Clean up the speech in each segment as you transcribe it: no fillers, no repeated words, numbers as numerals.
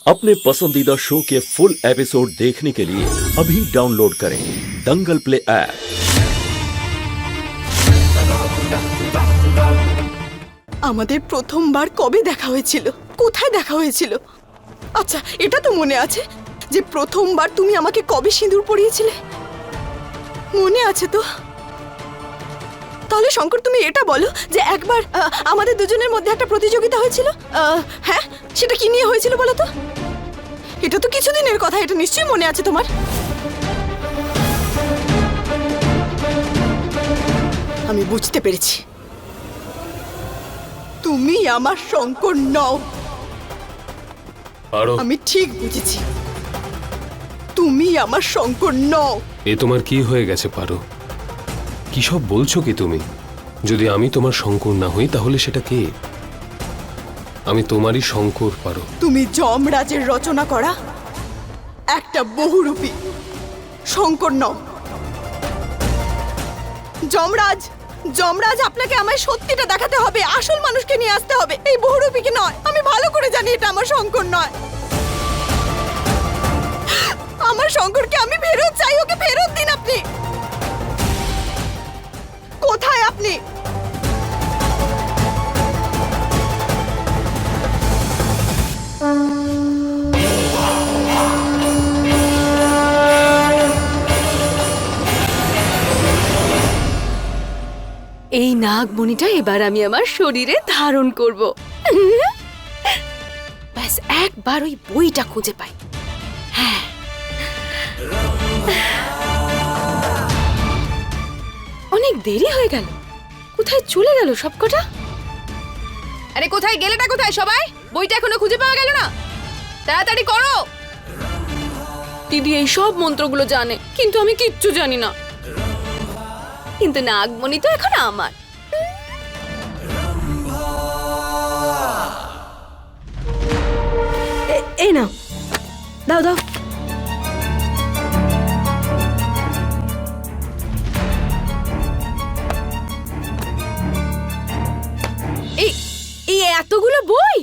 अपने पसंदीदा शो के फुल एपिसोड देखने के लिए अभी डाउनलोड करें दंगल प्ले ऐप। আমাদের প্রথমবার কবে দেখা হয়েছিল, কোথায় দেখা হয়েছিল? আচ্ছা, এটা তো মনে আছে যে প্রথমবার তুমি আমাকে কবে সিঁদুর পরিয়েছিলে, মনে আছে তো? তাহলে শঙ্কর, তুমি এটা বলো যে একবার আমাদের দুজনের মধ্যে একটা প্রতিযোগিতা হয়েছিল। হ্যাঁ, সেটা কি নিয়ে হয়েছিল বলো তো? এটা তো কিছুদিনের কথা, এটা নিশ্চয়ই মনে আছে তোমার। আমি বুঝতে পেরেছি, তুমি আমার শঙ্কর নও। আমি ঠিক বুঝেছি, তুমি আমার শঙ্কর নও। এ তোমার কি হয়ে গেছে পারো? কি সব বলছো কি তুমি? যদি আমি তোমার শঙ্কর না হই তাহলে সেটা কে? আমি তোমারই শঙ্কর পারো। তুমি যমরাজের রচনা করা একটা বহুরূপী শঙ্কর নও। যমরাজ, যমরাজ আপনাকে আমায় সত্যিটা দেখাতে হবে, আসল মানুষকে নিয়ে আসতে হবে, এই বহুরূপীকে নয়। আমি ভালো করে জানি এটা আমার শঙ্কর নয়। আমার শঙ্করকে আমি ফেরত চাই, ওকে ফেরত দিন আপনি। কোথায় আপনি? এই নাগমণিটা এবার আমি আমার শরীরে ধারণ করব। ব্যাস একবার ওই বইটা খুঁজে পাই। হ্যাঁ, অনেক দেরি হয়ে গেল, কোথায় চলে গেল সবকটা? আরে কোথায় গেলেটা, কোথায় সবাই? বইটা এখনো খুঁজে পাওয়া গেল না, তাড়াতাড়ি করো। দিদি এই সব মন্ত্রগুলো জানে, কিন্তু আমি কিচ্ছু জানি না। কিন্তু নাগমণি তো এখন আমার। এই নাও, দাও দাও। এই এতগুলো বই?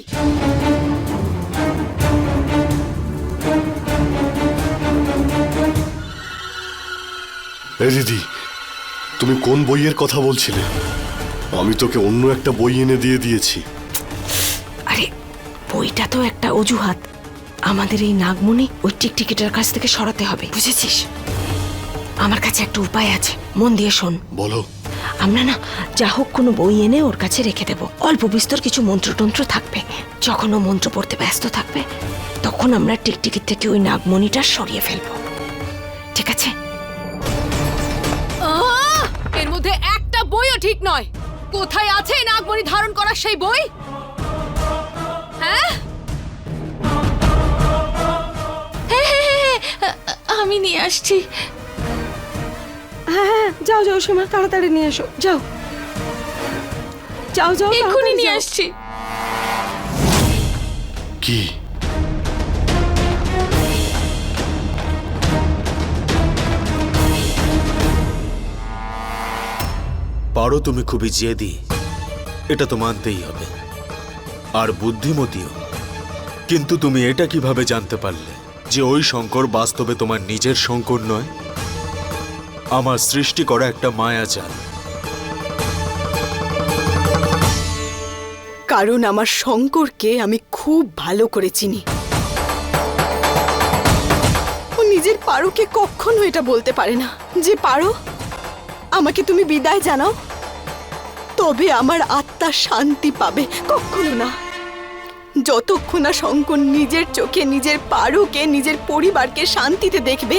এ দিদি, তুমি কোন বইয়ের কথা বলছিলে? আমি তোকে অন্য একটা বই এনে দিয়ে দিয়েছি। আরে বইটা তো একটা অজুহাত। আমাদের এই নাগমণি ওই টিকটিকিটার কাছ থেকে সরাতে হবে, বুঝেছিস? আমার কাছে একটা উপায় আছে, মন দিয়ে শোন। বলো। আমরা না যা হোক কোনো বই এনে ওর কাছে রেখে দেব। অল্প বিস্তর কিছু মন্ত্রতন্ত্র থাকবে। যখন ও মন্ত্র পড়তে ব্যস্ত থাকবে তখন আমরা টিকটিকির থেকে ওই নাগমণিটা সরিয়ে ফেলবো, ঠিক আছে? এর মধ্যে একটা বইও ঠিক নয়। কোথায় আছে নাগমণি ধারণ করার সেই বই? হ্যাঁ, আমি নিয়ে আসছি। হ্যাঁ হ্যাঁ, যাও যাও সীমা, তাড়াতাড়ি নিয়ে এসো, যাও যাও যাও, এক্ষুনি নিয়ে আসছি। কি? পারো তুমি খুবই জেদি, এটা তো মানতেই হবে, আর বুদ্ধিমতীও। কিন্তু তুমি এটা কিভাবে জানতে পারলে যে ওই শঙ্কর বাস্তবে তোমার নিজের শঙ্কর নয়, আমার সৃষ্টি করা একটা মায়াজাল? কারণ আমার শঙ্করকে আমি খুব ভালো করে চিনি। ও নিজের পারোকে কখনো এটা বলতে পারে না যে পারো, আমাকে তুমি বিদায় জানাও, তবে আমার আত্মা শান্তি পাবে। কখনো না। যতক্ষণ না শঙ্কর নিজের চোখে নিজের পারোকে, নিজের পরিবারকে শান্তিতে দেখবে,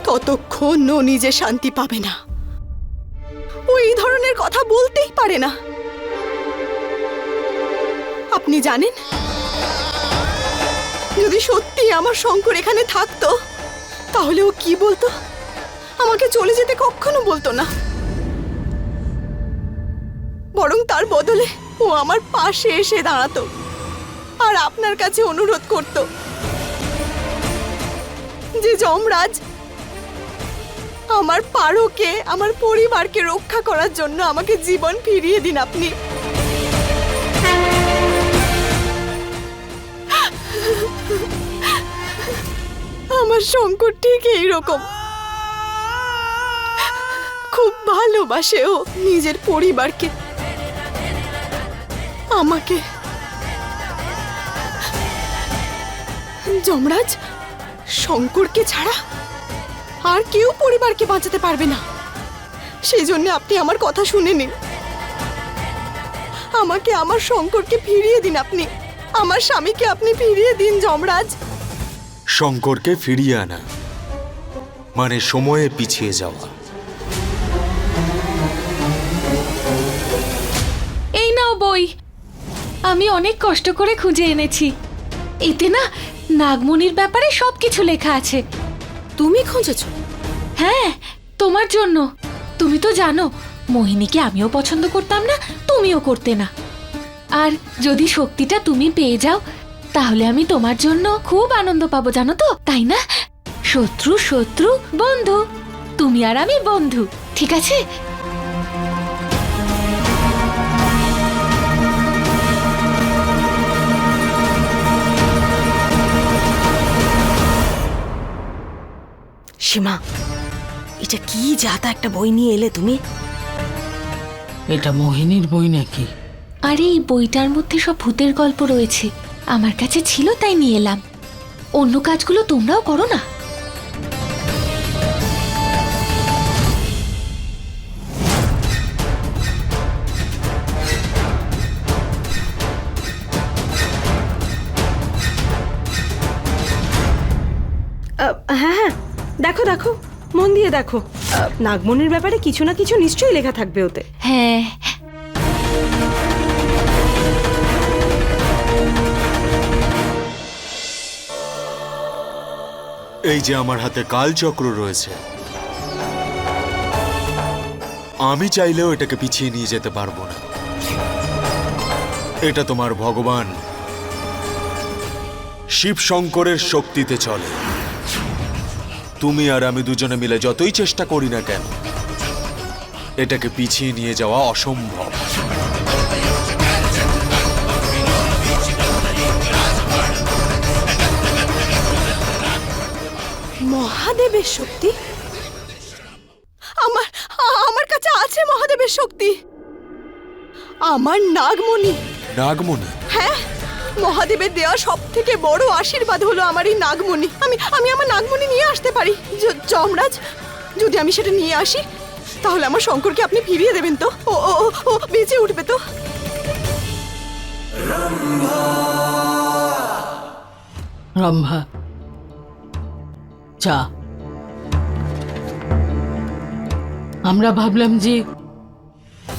ততক্ষণ ও নিজে শান্তি পাবে না। ও এই ধরনের কথা বলতেই পারে না। আপনি জানেন, যদি সত্যি আমার শঙ্কর এখানে থাকতো তাহলে ও কি বলতো? আমাকে চলে যেতে কখনো বলতো না, বরং তার বদলে ও আমার পাশে এসে দাঁড়াতো আর আপনার কাছে অনুরোধ করত যে যমরাজ, আমার পারোকে, আমার পরিবারকে রক্ষা করার জন্য আমাকে জীবন ফিরিয়ে দিন আপনি। আমার শঙ্কর ঠিক এইরকম, খুব ভালোবাসে ও নিজের পরিবারকে, আমাকে। যমরাজ, শঙ্করকে ছাড়া আর কেউ পরিবারকে বাঁচাতে পারবে না। সেই জন্য আপনি আমার কথা শুনে নিন। আমাকে আমার শঙ্করকে ফিরিয়ে দিন, আপনি আমার স্বামীকে আপনি ফিরিয়ে দিন যমরাজ। শঙ্করকে ফিরিয়ে আনা মানে সময়ে পিছিয়ে যাওয়া। এই নাও বই, আমি অনেক কষ্ট করে খুঁজে এনেছি। এতে না নাগমণির ব্যাপারে সবকিছু লেখা আছে। তুমি খুঁজেছো? হ্যাঁ, তোমার জন্য। তুমি তো জানো মোহিনীকে আমিও পছন্দ করতাম না, তুমিও করতে না। আর যদি শক্তিটা তুমি পেয়ে যাও তাহলে আমি তোমার জন্য খুব আনন্দ পাবো, জানো তো, তাই না? শত্রু শত্রু, বন্ধু, তুমি আর আমি বন্ধু, ঠিক আছে? সীমা, এটা কি জাতা একটা বই নিয়ে এলে তুমি? এটা মোহিনীর বই নাকি? আরে এই বইটার মধ্যে সব ভূতের গল্প রয়েছে, আমার কাছে ছিল তাই নিয়ে এলাম। অন্য কাজগুলো তোমরাও করো না। হ্যাঁ হ্যাঁ, দেখো দেখো, মন দিয়ে দেখো। নাগমণির ব্যাপারে কিছু না কিছু নিশ্চয়ই লেখা থাকবে ওতে। হ্যাঁ, এই যে আমার হাতে কালচক্র রয়েছে, আমি চাইলেও এটাকে পিছিয়ে নিয়ে যেতে পারবো না। এটা তোমার ভগবান শিব শঙ্করের শক্তিতে চলে। তুমি আর আমি দুজনে মিলে যতই চেষ্টা করি না কেন, এটাকে পিছিয়ে নিয়ে যাওয়া অসম্ভব। মহাদেবের শক্তি? আমার আমার কাছে আছে মহাদেবের শক্তি। আমার নাগমণি। নাগমণি? হ্যাঁ, মহাদেবের দেওয়া সব থেকে বড় আশীর্বাদ হলো আমার এই নাগমণি। আমি আমার নাগমণি নিয়ে আসতে পারি। যমরাজ, যদি আমি সেটা নিয়ে আসি তাহলে আমার শঙ্করকে আপনি ফিরিয়ে দেবেন তো? ও ও ও বেঁচে উঠবে তো? রম্ভা, চা। আমরা ভাবলাম যে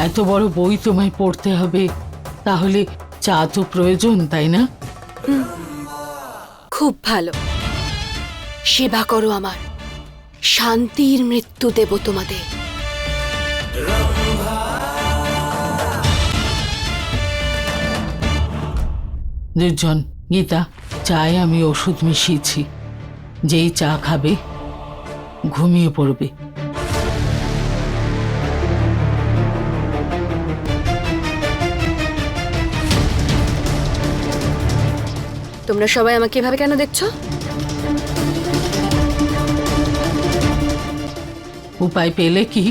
এত বড় বই তোমায় পড়তে হবে, তাহলে চা তো প্রয়োজন, তাই না? খুব ভালো। সেবা করো আমার, শান্তির মৃত্যু দেব তোমাদের। দুর্জন, গীতা, চায়ে আমি ওষুধ মিশিয়েছি। যেই চা খাবে ঘুমিয়ে পড়বে। তোমরা সবাই আমাকে এভাবে কেন দেখছো? উপায় পেলে কি?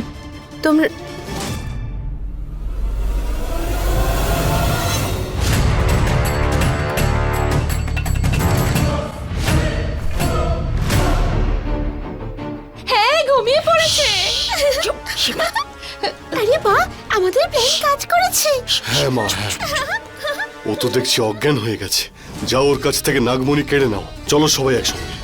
তোমরা হ্যাঁ, ঘুমিয়ে পড়েছে। আরে বাহ, আমাদের প্ল্যান কাজ করেছে। হ্যাঁ মা, হ্যাঁ। ও তো দেখছি অজ্ঞান হয়ে গেছে। যাও ওর কাছ থেকে নাগমণি কেড়ে নাও। চলো সবাই একসঙ্গে।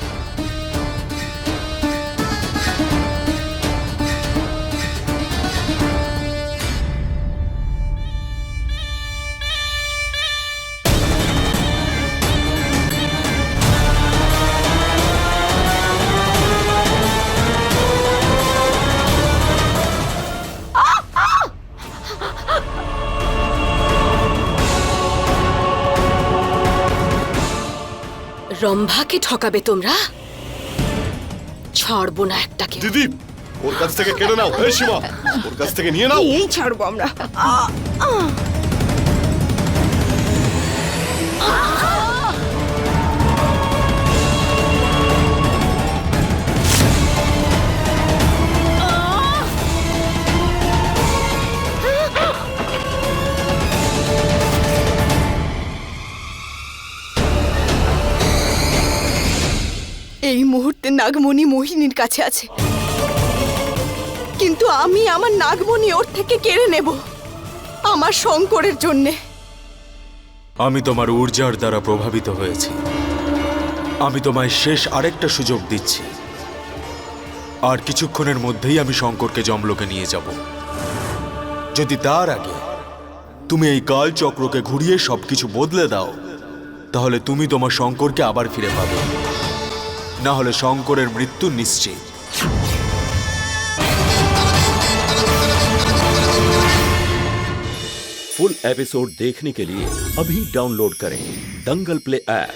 রম্ভাকে ঠকাবে তোমরা? ছাড়বো না একটাকে। দিদি, ওর কাছ থেকে কেড়ে নাও। এই সীমা, ওর কাছ থেকে নিয়ে নাও। এই ছাড়বো আমরা। এই মুহূর্তে নাগমণি মোহিনীর কাছে আছে, কিন্তু আমি আমার নাগমণি ওর থেকে কেড়ে নেব আমার শঙ্করের জন্যে। আমি তোমার ঊর্জার দ্বারা প্রভাবিত হয়েছি। আমি তোমায় শেষ আরেকটা সুযোগ দিচ্ছি। আর কিছুক্ষণের মধ্যেই আমি শঙ্করকে যমলোকে নিয়ে যাব। যদি তার আগে তুমি এই কাল চক্রকে ঘুরিয়ে সবকিছু বদলে দাও, তাহলে তুমি তোমার শঙ্করকে আবার ফিরে পাবে। না হলে শঙ্করের মৃত্যু নিশ্চিত। फुल एपिसोड देखने के लिए अभी डाउनलोड करें दंगल प्ले ऐप।